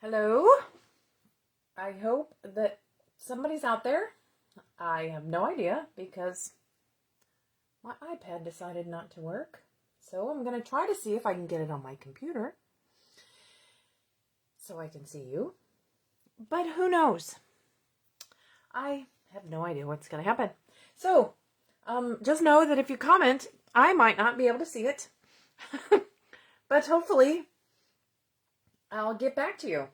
Hello? I hope that somebody's out there. I have no idea because my iPad decided not to work. So I'm going to try to see if I can get it on my computer so I can see you. But who knows? I have no idea what's going to happen. So just know that if you comment, I might not be able to see it. But hopefully I'll get back to you.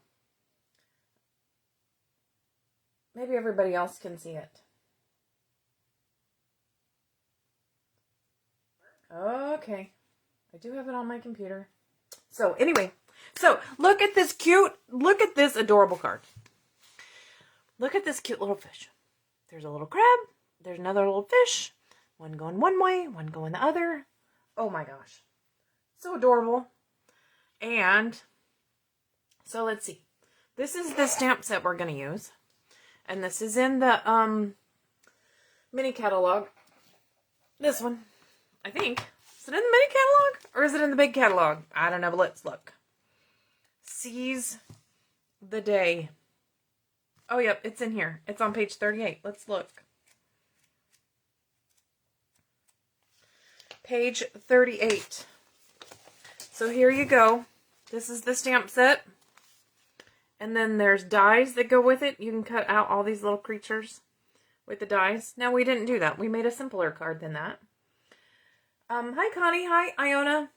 Maybe everybody else can see it. Okay. I do have it on my computer. So anyway, look at this adorable card. Look at this cute little fish. There's a little crab. There's another little fish. One going one way, one going the other. Oh my gosh. So adorable. And so let's see. This is the stamp set we're going to use. And this is in the mini catalog. This one, I think. Is it in the mini catalog? Or is it in the big catalog? I don't know, but let's look. Seize the Day. Oh, yep, it's in here. It's on page 38. Let's look. Page 38. So here you go. This is the stamp set. And then there's dies that go with it. You can cut out all these little creatures with the dies. Now, we didn't do that. We made a simpler card than that. Hi, Connie. Hi, Iona.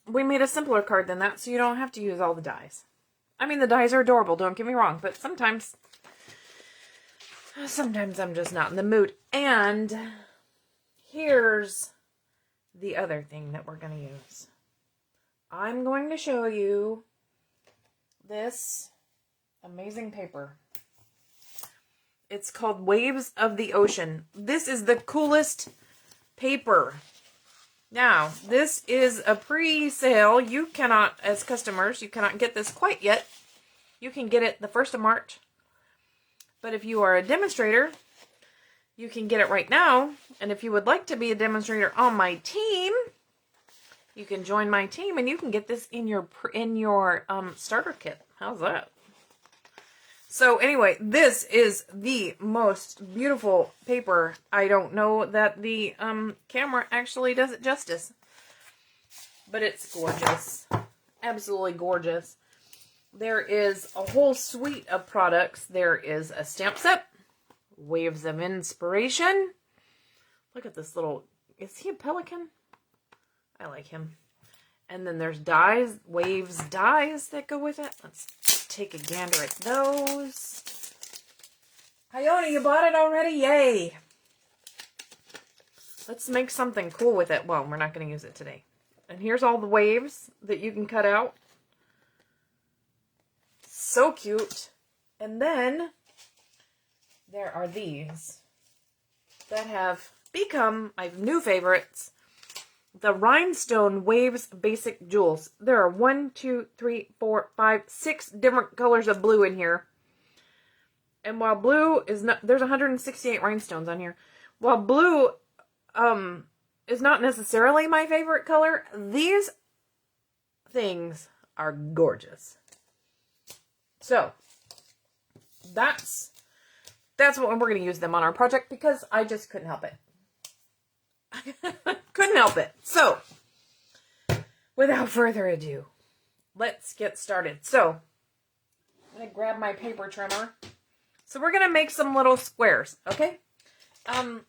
We made a simpler card than that, so you don't have to use all the dies. I mean, the dies are adorable, don't get me wrong, but sometimes I'm just not in the mood. And here's the other thing that we're going to use. I'm going to show you this amazing paper. It's called Waves of the Ocean. This is the coolest paper. Now, this is a pre-sale. You cannot, as customers, you cannot get this quite yet. You can get it the 1st of March. But if you are a demonstrator, you can get it right now. And if you would like to be a demonstrator on my team, you can join my team and you can get this in your starter kit. How's that? So anyway, this is the most beautiful paper. I don't know that the camera actually does it justice, but it's gorgeous. Absolutely gorgeous. There is a whole suite of products. There is a stamp set, Waves of Inspiration. Look at this little, is he a pelican? I like him. And then there's dies, waves dies that go with it. Let's take a gander at those. Iona, you bought it already? Yay! Let's make something cool with it. Well, we're not going to use it today. And here's all the waves that you can cut out. So cute. And then there are these that have become my new favorites. The Rhinestone Waves Basic Jewels. There are 1, 2, 3, 4, 5, 6 different colors of blue in here. And while blue is not, there's 168 rhinestones on here. While blue is not necessarily my favorite color, these things are gorgeous. So, that's what we're going to use them on our project because I just couldn't help it. Couldn't help it. So, without further ado, let's get started. So, I'm going to grab my paper trimmer. So, we're going to make some little squares, okay?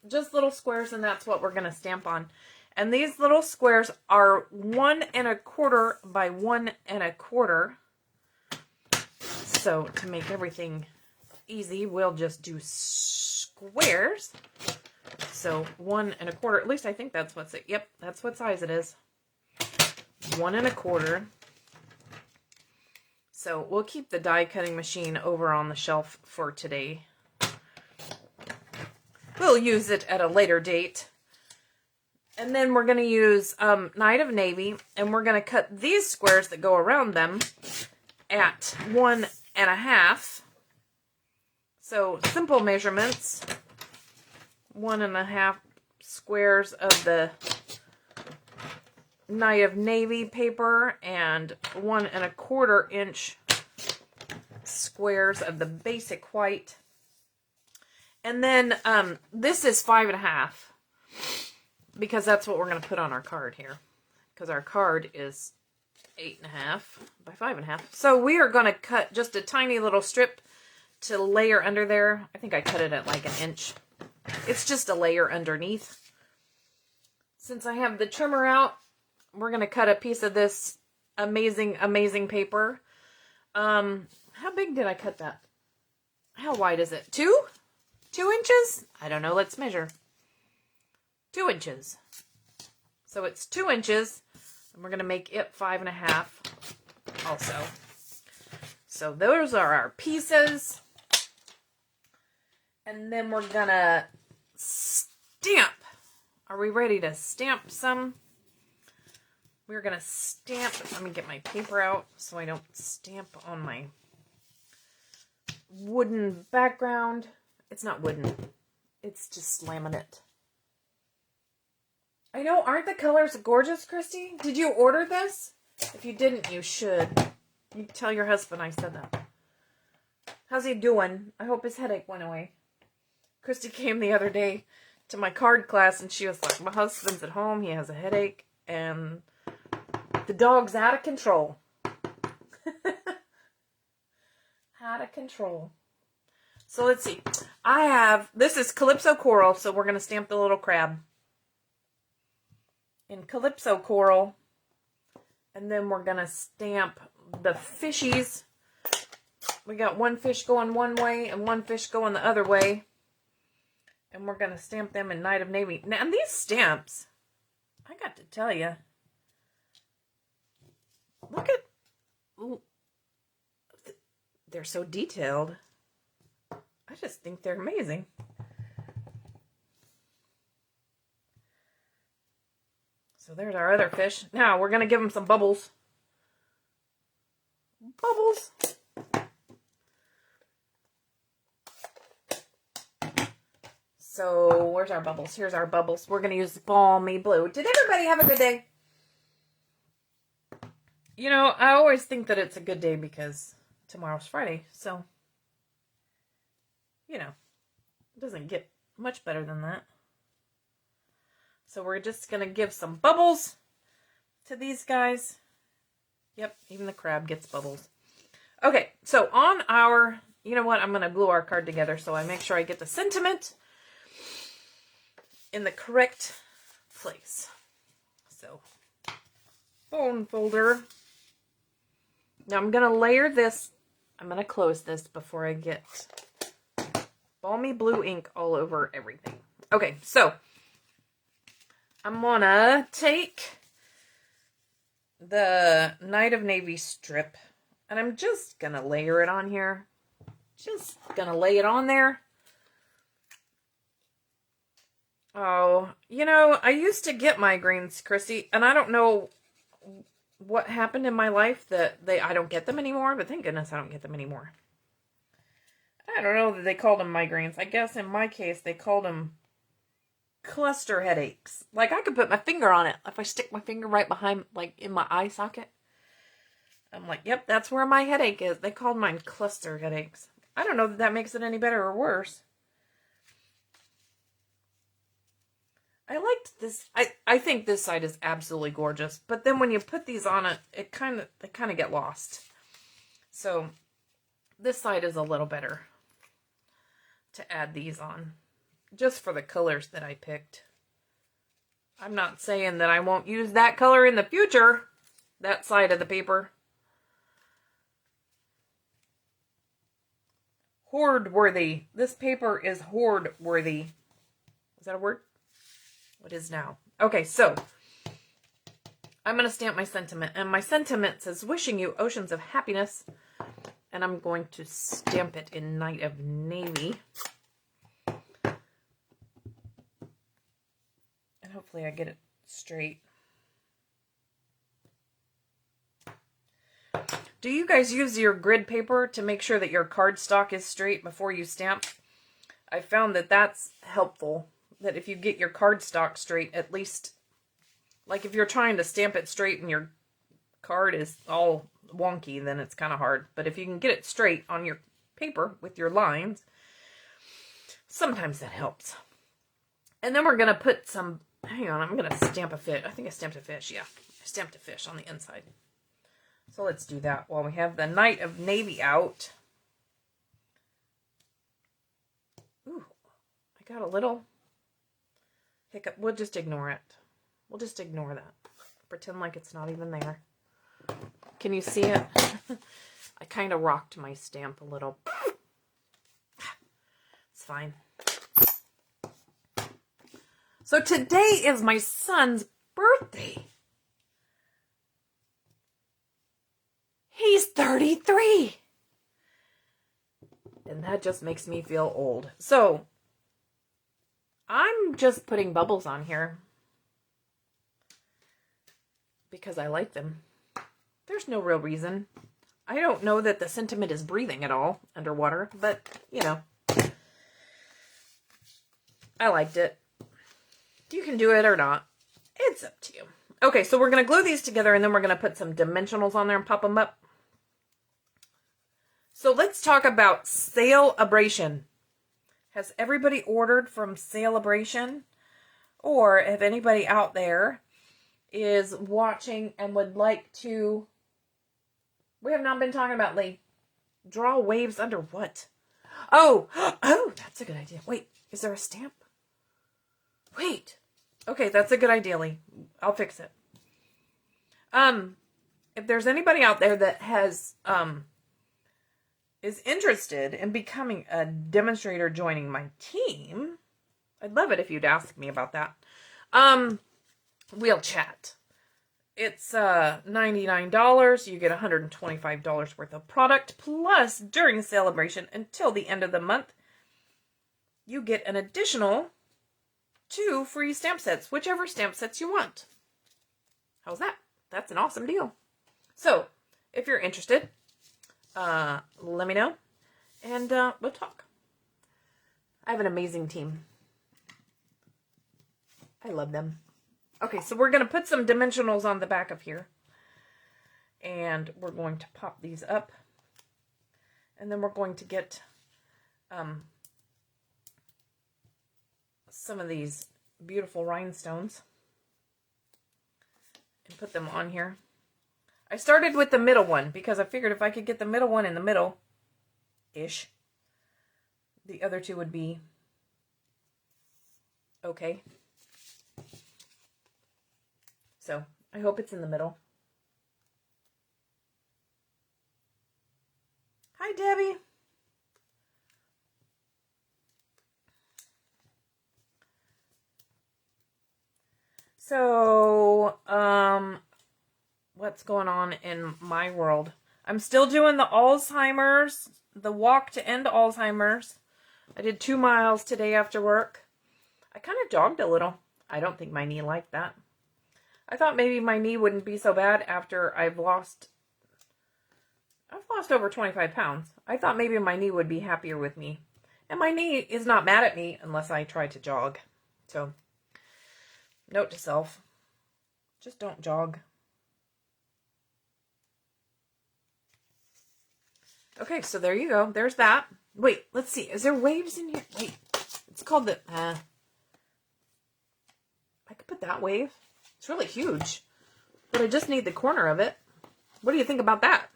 Just little squares, and that's what we're going to stamp on. And these little squares are 1 1/4 by 1 1/4. So, to make everything easy, we'll just do squares. So 1 1/4, at least I think that's what's it. Yep, that's what size it is. 1 1/4. So we'll keep the die cutting machine over on the shelf for today. We'll use it at a later date. And then we're going to use Night of Navy, and we're going to cut these squares that go around them at 1 1/2. So simple measurements. 1 1/2 squares of the Night of Navy paper and 1 1/4 inch squares of the basic white. And then this is 5 1/2 because that's what we're going to put on our card here. Because our card is 8 1/2 by 5 1/2. So we are going to cut just a tiny little strip to layer under there. I think I cut it at like 1 inch. It's just a layer underneath. Since I have the trimmer out, we're going to cut a piece of this amazing, amazing paper. How big did I cut that? How wide is it? 2? 2 inches? I don't know. Let's measure. 2 inches. So it's 2 inches. And we're going to make it 5 1/2 also. So those are our pieces. And then we're going to stamp. Are we ready to stamp some? We're going to stamp. Let me get my paper out so I don't stamp on my wooden background. It's not wooden. It's just laminate. I know, aren't the colors gorgeous, Christy? Did you order this? If you didn't, you should. You tell your husband I said that. How's he doing? I hope his headache went away. Christy came the other day to my card class and she was like, my husband's at home, he has a headache, and the dog's out of control. Out of control. So let's see. This is Calypso Coral, so we're going to stamp the little crab in Calypso Coral. And then we're going to stamp the fishies. We got one fish going one way and one fish going the other way. And we're going to stamp them in Night of Navy. Now, and these stamps, I got to tell you, look at, ooh, they're so detailed. I just think they're amazing. So there's our other fish. Now we're going to give them some bubbles. Bubbles. So where's our bubbles? Here's our bubbles. We're going to use Balmy Blue. Did everybody have a good day? You know, I always think that it's a good day because tomorrow's Friday. So, you know, it doesn't get much better than that. So we're just going to give some bubbles to these guys. Yep, even the crab gets bubbles. Okay, so on our, you know what, I'm going to glue our card together so I make sure I get the sentiment in the correct place. So, bone folder. Now I'm going to layer this. I'm going to close this before I get Balmy Blue ink all over everything. Okay, so I'm going to take the Night of Navy strip and I'm just going to layer it on here. Just going to lay it on there. Oh, you know, I used to get migraines, Chrissy, and I don't know what happened in my life that I don't get them anymore, but thank goodness I don't get them anymore. I don't know that they called them migraines. I guess in my case, they called them cluster headaches. Like, I could put my finger on it. If I stick my finger right behind, like, in my eye socket, I'm like, yep, that's where my headache is. They called mine cluster headaches. I don't know that that makes it any better or worse. I liked this. I think this side is absolutely gorgeous. But then when you put these on it, they kind of get lost. So this side is a little better to add these on. Just for the colors that I picked. I'm not saying that I won't use that color in the future. That side of the paper. Hoard worthy. This paper is hoard worthy. Is that a word? What is now? Okay, so I'm going to stamp my sentiment. And my sentiment says, wishing you oceans of happiness. And I'm going to stamp it in Night of Navy. And hopefully I get it straight. Do you guys use your grid paper to make sure that your cardstock is straight before you stamp? I found that that's helpful. That if you get your cardstock straight, at least Like if you're trying to stamp it straight and your card is all wonky, then it's kind of hard. But if you can get it straight on your paper with your lines, sometimes that helps. And then we're going to put some, hang on, I'm going to stamp a fish. I think I stamped a fish. Yeah, I stamped a fish on the inside. So let's do that while we have the Night of Navy out. Ooh, I got a little hiccup. We'll just ignore it. We'll just ignore that. Pretend like it's not even there. Can you see it? I kind of rocked my stamp a little. It's fine. So today is my son's birthday. He's 33. And that just makes me feel old. So I'm just putting bubbles on here because I like them. There's no real reason. I don't know that the sentiment is breathing at all underwater, but you know, I liked it. You can do it or not. It's up to you. Okay, so we're going to glue these together and then we're going to put some dimensionals on there and pop them up. So let's talk about Celebration. Has everybody ordered from Celebration? Or if anybody out there is watching and would like to, we have not been talking about like draw waves under what? Oh, that's a good idea. Wait, is there a stamp? Wait. Okay, that's a good idea, Lee. I'll fix it. If there's anybody out there that has is interested in becoming a demonstrator joining my team, I'd love it if you'd ask me about that. We'll chat. It's $99. You get $125 worth of product. Plus, during Celebration until the end of the month, you get an additional 2 free stamp sets, whichever stamp sets you want. How's that? That's an awesome deal. So, if you're interested, let me know, and we'll talk. I have an amazing team. I love them. Okay, so we're going to put some dimensionals on the back of here, and we're going to pop these up, and then we're going to get some of these beautiful rhinestones and put them on here. I started with the middle one because I figured if I could get the middle one in the middle-ish, the other two would be okay. So I hope it's in the middle. Hi, Debbie. So, what's going on in my world? I'm still doing the Alzheimer's, the walk to end Alzheimer's. I did 2 miles today after work. I kind of jogged a little. I don't think my knee liked that. I thought maybe my knee wouldn't be so bad after I've lost over 25 pounds. I thought maybe my knee would be happier with me. And my knee is not mad at me unless I try to jog. So, note to self, just don't jog. Okay, so there you go. There's that. Wait, let's see. Is there waves in here? Wait, it's called the, I could put that wave. It's really huge, but I just need the corner of it. What do you think about that?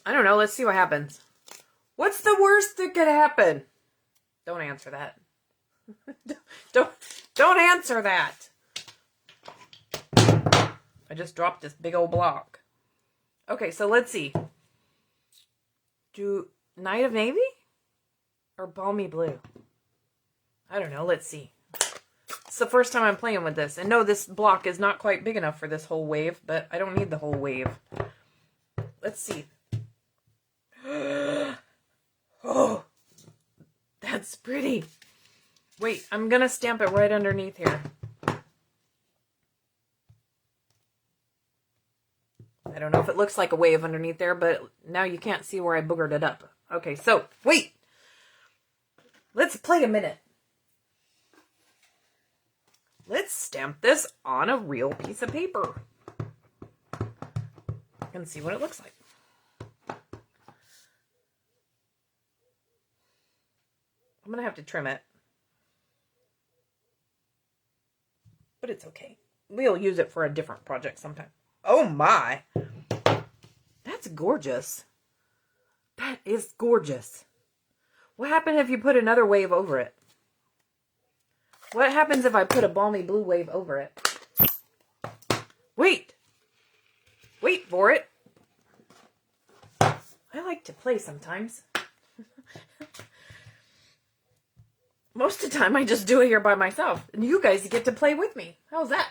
I don't know. Let's see what happens. What's the worst that could happen? Don't answer that. Don't answer that. I just dropped this big old block. Okay, so let's see. Do Night of Navy or Balmy Blue? I don't know. Let's see. It's the first time I'm playing with this. And no, this block is not quite big enough for this whole wave, but I don't need the whole wave. Let's see. Oh, that's pretty. Wait, I'm going to stamp it right underneath here. I don't know if it looks like a wave underneath there, but now you can't see where I boogered it up. Okay, so, wait. Let's play a minute. let's stamp this on a real piece of paper and see what it looks like. I'm going to have to trim it, but it's okay. We'll use it for a different project sometime. Oh my, that's gorgeous. That is gorgeous. What happened if you put another wave over it? What happens if I put a balmy blue wave over it? Wait. Wait for it. I like to play sometimes. Most of the time I just do it here by myself. And you guys get to play with me. How's that?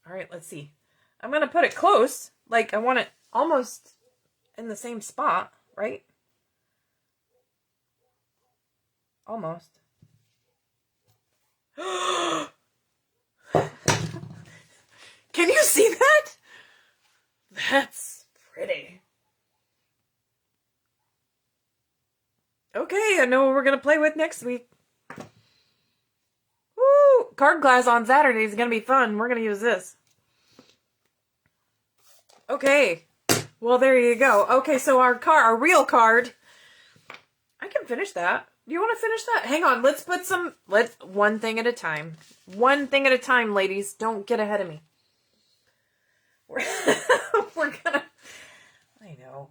All right, let's see. I'm going to put it close. Like I want it almost in the same spot, right? Almost. Can you see that? That's pretty. Okay, I know what we're going to play with next week. Woo! Card class on Saturday is going to be fun. We're going to use this. Okay. Well, there you go. Okay, so our real card. I can finish that. Do you want to finish that? Hang on. Let's put some, one thing at a time. One thing at a time, ladies. Don't get ahead of me. We're gonna, I know.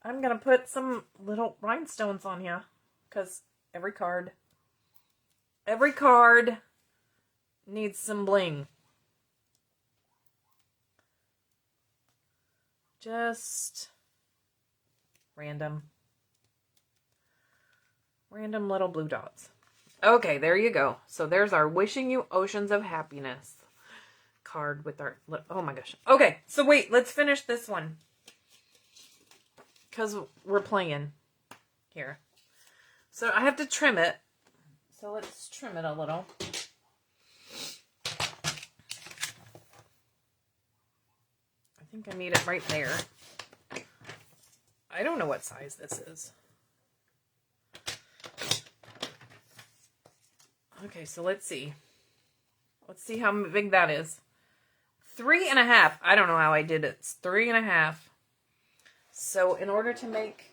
I'm going to put some little rhinestones on here. Because every card needs some bling. Just random little blue dots. Okay, there you go. So there's our wishing you oceans of happiness card with our, oh my gosh. Okay, so wait, let's finish this one. Because we're playing here. So I have to trim it. So let's trim it a little. I think I need it right there. I don't know what size this is. Okay, so let's see. Let's see how big that is. 3.5. I don't know how I did it. It's 3.5. So in order to make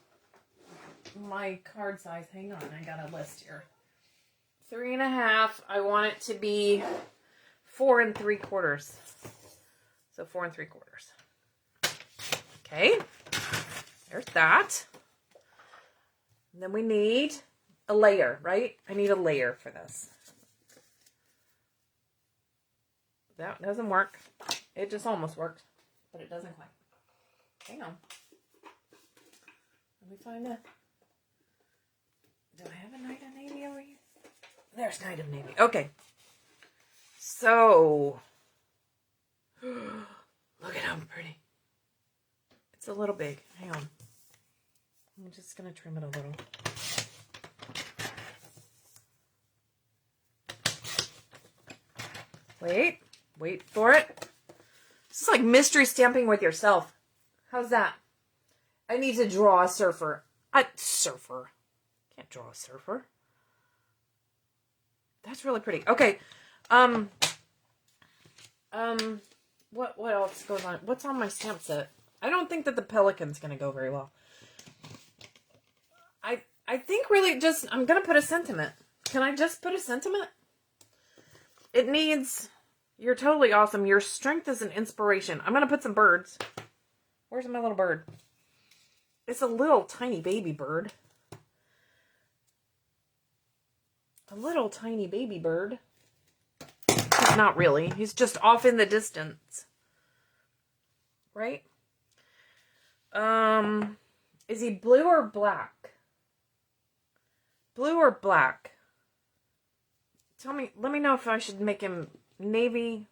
my card size, hang on, I got a list here. 3.5. I want it to be 4 3/4. So 4 3/4. Okay, there's that. And then we need a layer, right? I need a layer for this. That doesn't work. It just almost worked, but it doesn't quite. Hang on. Let me find a... Do I have a Knight of Navy over here? There's Knight of Navy. Okay. So... Look at how pretty. It's a little big. Hang on. I'm just going to trim it a little. Wait for it. This is like mystery stamping with yourself. How's that? I need to draw a surfer. Surfer. Can't draw a surfer. That's really pretty. Okay. What else goes on? What's on my stamp set? I don't think that the pelican's going to go very well. I think really just, I'm going to put a sentiment. Can I just put a sentiment? It needs, you're totally awesome. Your strength is an inspiration. I'm going to put some birds. Where's my little bird? It's a little tiny baby bird. A little tiny baby bird. He's not really. He's just off in the distance. Right? Is he blue or black? Blue or black? Tell me, let me know if I should make him navy,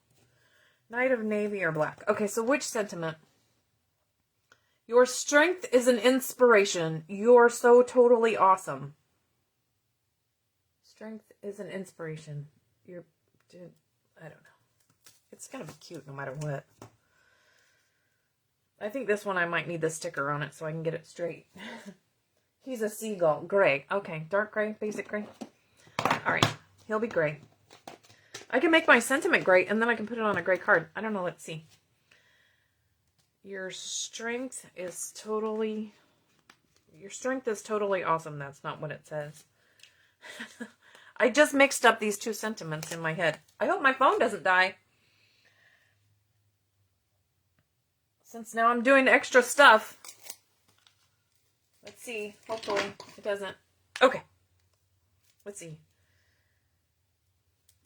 Knight of Navy or black. Okay, so which sentiment? Your strength is an inspiration. You're so totally awesome. Strength is an inspiration. I don't know. It's gonna be cute no matter what. I think this one I might need the sticker on it so I can get it straight. He's a seagull. Gray. Okay, dark gray, basic gray. All right, he'll be gray. I can make my sentiment gray, and then I can put it on a gray card. I don't know. Let's see. Your strength is totally awesome. That's not what it says. I just mixed up these two sentiments in my head. I hope my phone doesn't die. Since now I'm doing extra stuff. Let's see. Hopefully it doesn't. Okay. Let's see.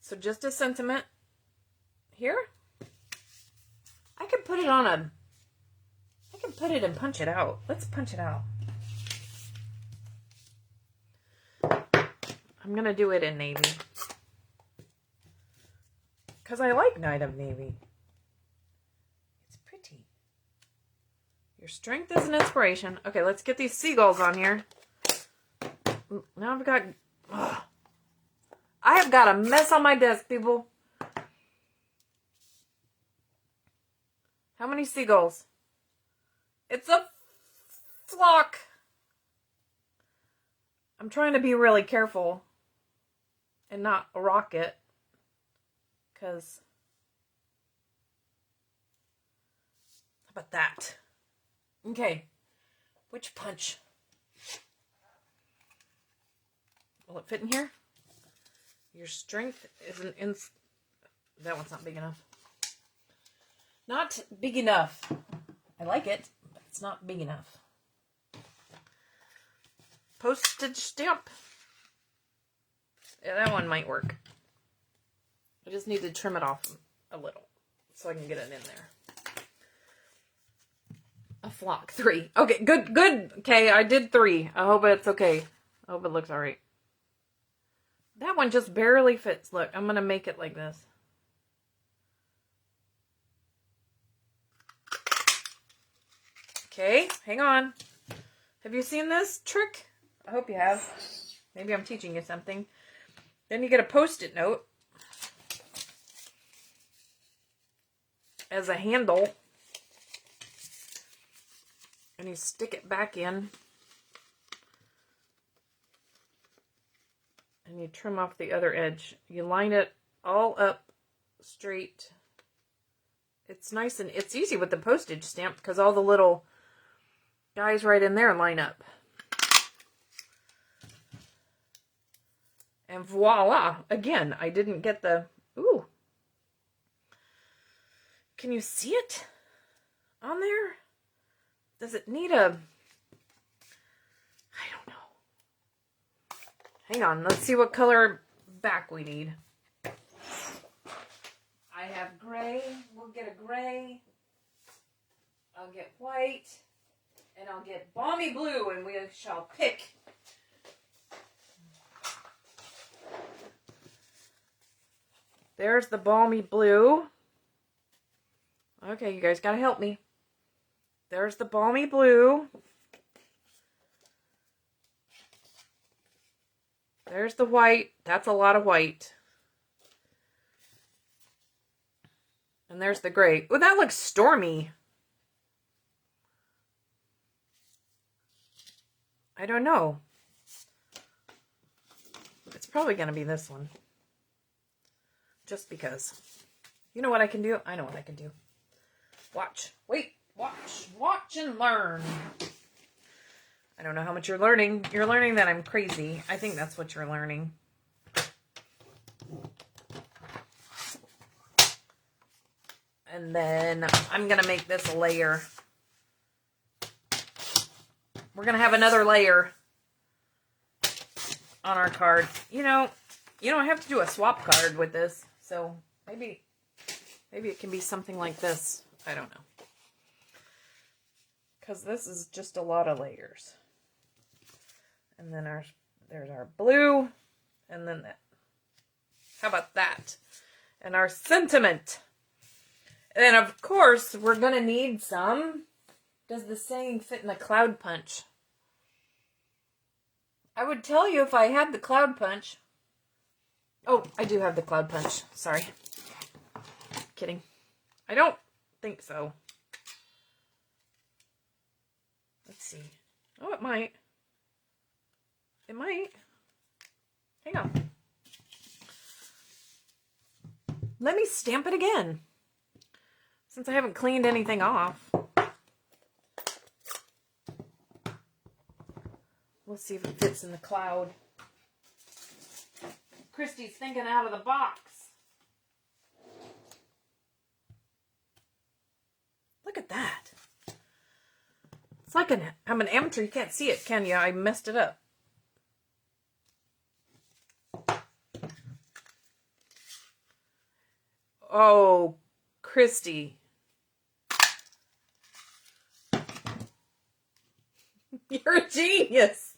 So just a sentiment here. I could put it on a... I can put it and punch it out. Let's punch it out. I'm going to do it in navy. Because I like Night of Navy. It's pretty. Your strength is an inspiration. Okay, let's get these seagulls on here. Now I've got... Ugh. I have got a mess on my desk, people. How many seagulls? It's a flock. I'm trying to be really careful and not rock it, because how about that? Okay, which punch? Will it fit in here? Your strength isn't in... That one's not big enough. Not big enough. I like it, but it's not big enough. Postage stamp. Yeah, that one might work. I just need to trim it off a little so I can get it in there. A flock. 3. Okay, good. Okay, I did 3. I hope it's okay. I hope it looks all right. That one just barely fits. Look, I'm going to make it like this. Okay, hang on. Have you seen this trick? I hope you have. Maybe I'm teaching you something. Then you get a Post-it note as a handle. And you stick it back in. And you trim off the other edge. You line it all up straight. It's nice and it's easy with the postage stamp because all the little guys right in there line up. And voila! Again, I didn't get the... Ooh. Can you see it on there? Does it need a... I don't know. Hang on, let's see what color back we need. I have gray. We'll get a gray. I'll get white. And I'll get balmy blue, and we shall pick. There's the balmy blue. Okay, you guys gotta help me. There's the balmy blue. There's the white. That's a lot of white. And there's the gray. Oh, that looks stormy. I don't know. It's probably going to be this one. Just because. You know what I can do? I know what I can do. Watch. Wait. Watch. Watch and learn. I don't know how much you're learning. You're learning that I'm crazy. I think that's what you're learning. And then I'm going to make this a layer. We're going to have another layer on our card. You know, you don't have to do a swap card with this. So maybe it can be something like this. I don't know. Because this is just a lot of layers. And then there's our blue. And then that. How about that? And our sentiment. And of course, we're going to need some. Does the saying fit in a cloud punch? I would tell you if I had the cloud punch. Oh, I do have the cloud punch. Sorry. Kidding. I don't think so. Let's see. Oh, it might. It might. Hang on. Let me stamp it again. Since I haven't cleaned anything off. We'll see if it fits in the cloud. Christy's thinking out of the box. Look at that. It's like I'm an amateur. You can't see it, can you? I messed it up. Oh, Christy. You're a genius.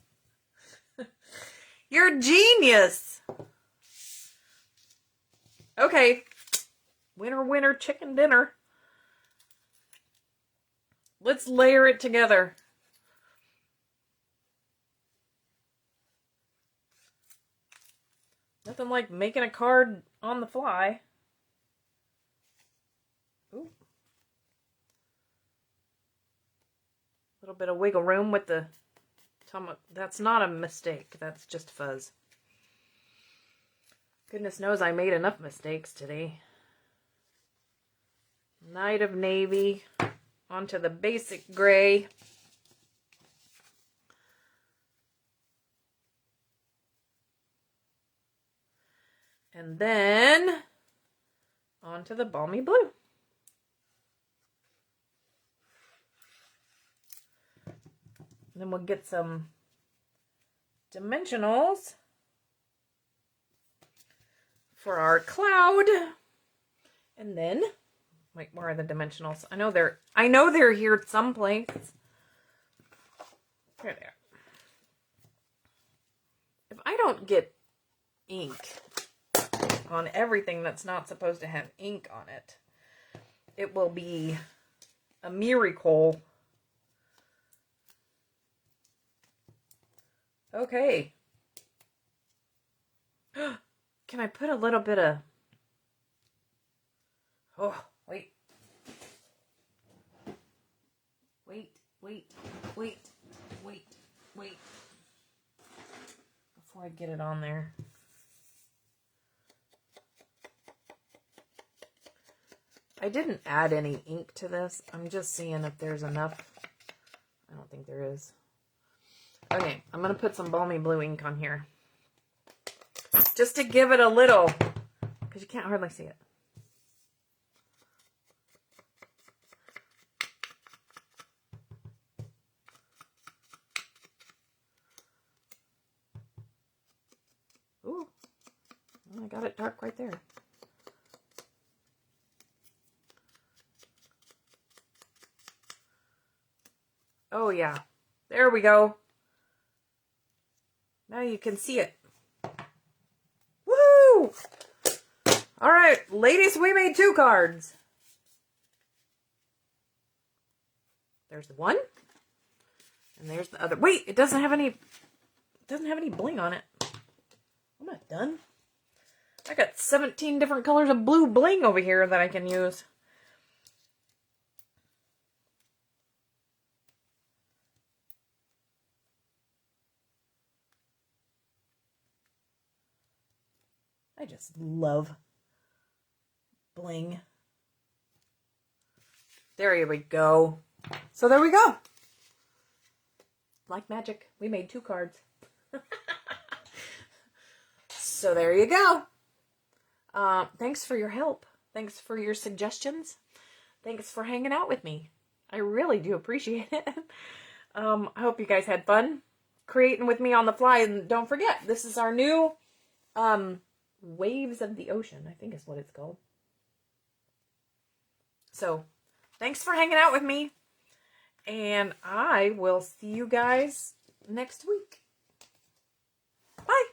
You're a genius. Okay. Winner, winner, chicken dinner. Let's layer it together. Nothing like making a card on the fly. Ooh. A little bit of wiggle room with the that's not a mistake. That's just fuzz. Goodness knows I made enough mistakes today. Night of Navy onto the basic gray. And then onto the balmy blue. And then we'll get some dimensionals for our cloud. And then, wait, where are the dimensionals? I know they're here someplace. Here they are. If I don't get ink on everything that's not supposed to have ink on it, it will be a miracle. Okay. Can I put a little bit of... Oh, wait. Wait. Before I get it on there. I didn't add any ink to this. I'm just seeing if there's enough. I don't think there is. Okay, I'm going to put some balmy blue ink on here. Just to give it a little, because you can't hardly see it. Ooh, I got it dark right there. Oh yeah, there we go. Now you can see it. Woo! All right, ladies, we made 2 cards. There's the one, and there's the other. Wait, it doesn't have any bling on it. I'm not done. I got 17 different colors of blue bling over here that I can use. I just love bling. There we go. So there we go. Like magic, we made 2 cards. So there you go. Thanks for your help. Thanks for your suggestions. Thanks for hanging out with me. I really do appreciate it. I hope you guys had fun creating with me on the fly. And don't forget, this is our new Waves of the Ocean, I think is what it's called. So, thanks for hanging out with me. And I will see you guys next week. Bye.